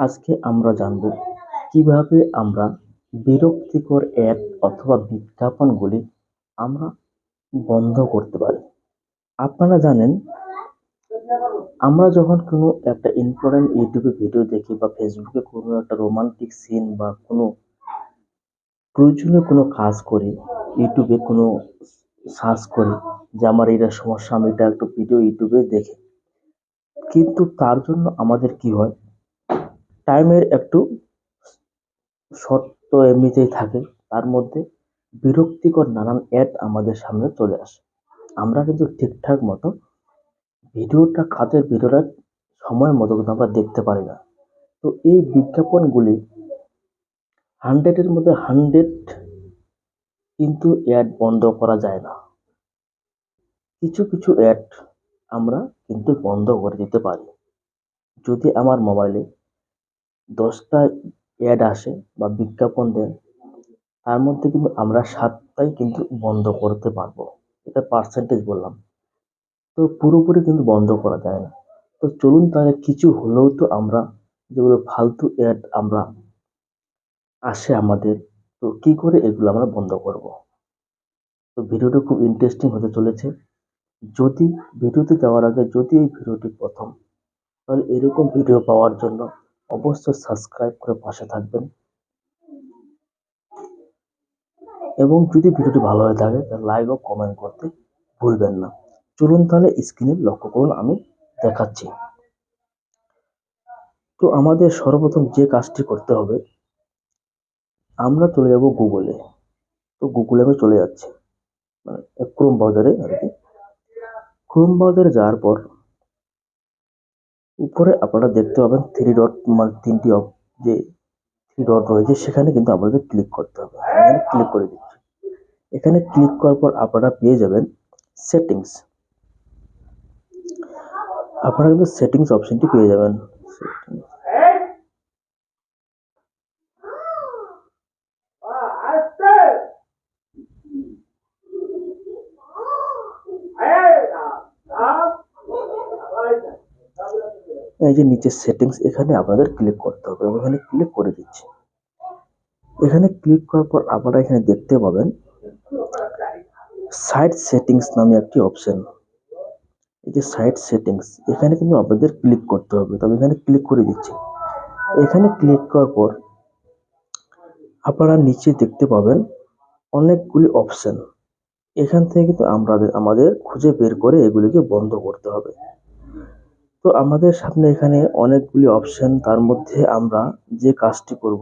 আজকে আমরা জানব কিভাবে আমরা বিরক্তিকর অ্যাড অথবা বিজ্ঞাপনগুলি আমরা বন্ধ করতে পারি। আপনারা জানেন, আমরা যখন কোনো একটা ইম্পর্টেন্ট ইউটিউবে ভিডিও দেখি বা ফেসবুকে কোনো একটা রোমান্টিক সিন বা কোনো প্রয়োজনীয় কোনো কাজ করি, ইউটিউবে কোনো সার্চ করি যে আমার এটা সমস্যা, আমি এটা একটু ভিডিও ইউটিউবে দেখি। কিন্তু তার জন্য আমাদের কি হয়, টাইমের একটু শর্ত এমনিতেই থাকে। তার মধ্যে বিরক্তিকর নানান অ্যাড আমাদের সামনে চলে আসে। আমরা কিন্তু ঠিকঠাক মতো কাজের ভিডিওটা সময় মতো কিন্তু আমরা দেখতে পারি না। তো এই বিজ্ঞাপনগুলি 100 এর মধ্যে 100 কিন্তু অ্যাড বন্ধ করা যায় না। কিছু কিছু অ্যাড আমরা কিন্তু বন্ধ করে দিতে পারি। যদি আমার মোবাইলে 10টা অ্যাড আসে বা বিজ্ঞাপন দেয়, তার মধ্যে কিন্তু আমরা 7টাই কিন্তু বন্ধ করতে পারবো। এটা পার্সেন্টেজ বললাম। তো পুরোপুরি কিন্তু বন্ধ করা যায় না। তো চলুন তাহলে কিছু হলেও তো আমরা, যেগুলো ফালতু অ্যাড আমরা আসে আমাদের, তো কি করে এগুলো আমরা বন্ধ করব। তো ভিডিওটা খুব ইন্টারেস্টিং হতে চলেছে। যদি ভিডিওতে যাওয়ার আগে যদি এই ভিডিওটি প্রথম, তাহলে এরকম ভিডিও পাওয়ার জন্য অবশ্যই সাবস্ক্রাইব করে পাশে থাকবেন, এবং যদি ভিডিওটি ভালো হয়ে থাকে তাহলে লাইক ও কমেন্ট করতে ভুলবেন না। চলুন তাহলে স্ক্রিনে লক্ষ্য করুন, আমি দেখাচ্ছি। তো আমাদের সর্বপ্রথম যে কাজটি করতে হবে, আমরা চলে যাব গুগলে। তো গুগলে আমি চলে যাচ্ছি, মানে ক্রোম ব্রাউজারে আর কি। ক্রোম ব্রাউজারে যাওয়ার পর উপরে আপনারা দেখতে পাবেন থ্রি ডট, মানে তিনটি যে থ্রি ডট রয়েছে, সেখানে কিন্তু আপনাদের ক্লিক করতে হবে। এখানে ক্লিক করে দিচ্ছি। এখানে ক্লিক করার পর আপনারা পেয়ে যাবেন সেটিংস। আপনারা কিন্তু সেটিংস অপশনটি পেয়ে যাবেন। এই যে নিচে সেটিংস, এখানে আপনাদের ক্লিক করতে হবে এবং এখানে ক্লিক করে দিচ্ছি। এখানে ক্লিক করার পর আপনারা এখানে দেখতে পাবেন সাইট সেটিংস নামে একটি অপশন। এই যে সাইট সেটিংস, এখানে কিন্তু আপনাদের ক্লিক করতে হবে। তবে এখানে ক্লিক করে দিচ্ছি। এখানে ক্লিক করার পর আপনারা নিচে দেখতে পাবেন অনেকগুলি অপশন। এখান থেকে কিন্তু আমাদের খুঁজে বের করে এগুলিকে বন্ধ করতে হবে। তো আমাদের সামনে এখানে অনেকগুলি অপশন, তার মধ্যে আমরা যে কাজটি করব,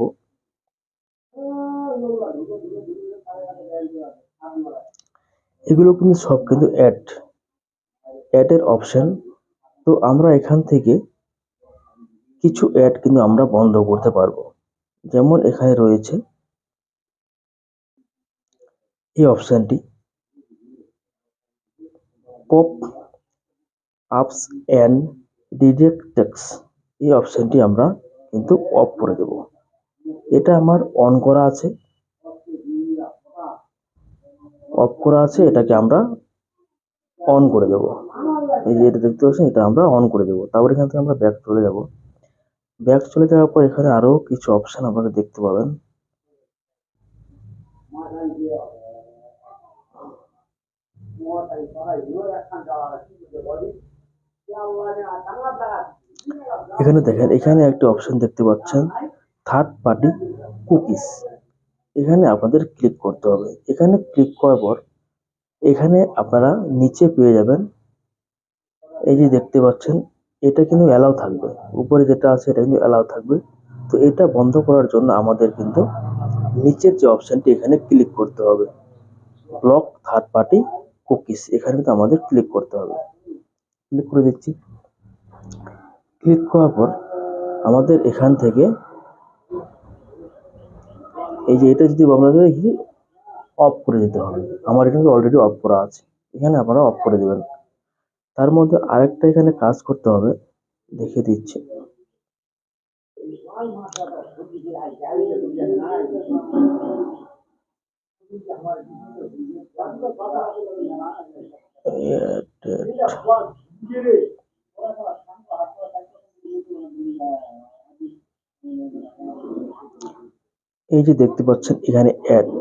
এগুলো কিন্তু সব কিন্তু অ্যাডের অপশন। তো আমরা এখান থেকে কিছু অ্যাড কিন্তু আমরা বন্ধ করতে পারবো। যেমন এখানে রয়েছে এই অপশনটি, pop ups and direct text. এই অপশনটি আমরা কিন্তু অফ করে দেব। এটা আমার অন করা আছে, অফ করা আছে, এটাকে আমরা অন করে দেব। এই যে এটা দেখতে পাচ্ছেন, এটা আমরা অন করে দেব। তারপর এখান থেকে আমরা ব্যাক চলে যাব। ব্যাক চলে যাওয়ার পর এখানে আরো কিছু অপশন আপনারা দেখতে পাবেন। এখানে দেখেন, এখানে একটা অপশন দেখতে পাচ্ছেন থার্ড পার্টি কুকিজ। এখানে আপনাদের ক্লিক করতে হবে। এখানে ক্লিক করার পর এখানে আপনারা নিচে পেয়ে যাবেন, এই যে দেখতে পাচ্ছেন, এটা কিন্তু অ্যালাউ থাকবে। উপরে যেটা আছে এটা কিন্তু অ্যালাউ থাকবে। তো এটা বন্ধ করার জন্য আমাদের কিন্তু নিচের যে অপশনটি, এখানে ক্লিক করতে হবে, ব্লক থার্ড পার্টি কুকিজ। এখানে কিন্তু আমাদের ক্লিক করতে হবে। ক্লিক করে দিচ্ছি। ক্লিক করার পর আমাদের এখান থেকে এই যে এটা যদি আপনাদের অফ করে দিতে হবে। আমার এখানে অলরেডি অফ করা আছে, এখানে আপনারা অফ করে দেবেন। তার মধ্যে আরেকটা এখানে কাজ করতে হবে, দেখে দিচ্ছি। এই যে দেখতে পাচ্ছেন এখানে অ্যাড,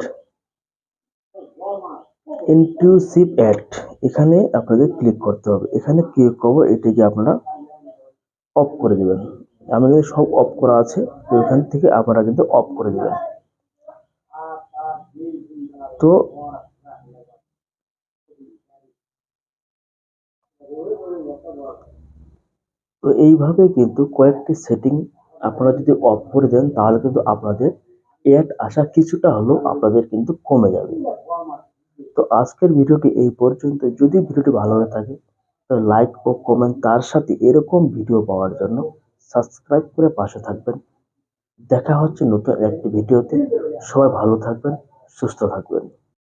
ইনক্লুসিভ অ্যাড, এখানে আপনাদের ক্লিক করতে হবে। এখানে ক্লিক করবো, এটিকে আপনারা অফ করে দেবেন। আমি কিন্তু সব অফ করা আছে, তো এখান থেকে আপনারা কিন্তু অফ করে দেবেন। তো তো এইভাবে কিন্তু কয়েকটি সেটিং আপনারা যদি অফ করে দেন, তাহলে কিন্তু আপনাদের অ্যাড আসা কিছুটা হলেও আপনাদের কিন্তু কমে যাবে। তো আজকের ভিডিওটি এই পর্যন্ত। যদি ভিডিওটি ভালো হয়ে থাকে তাহলে লাইক ও কমেন্ট, তার সাথে এরকম ভিডিও পাওয়ার জন্য সাবস্ক্রাইব করে পাশে থাকবেন। দেখা হচ্ছে নতুন একটি ভিডিওতে। সবাই ভালো থাকবেন, সুস্থ থাকবেন।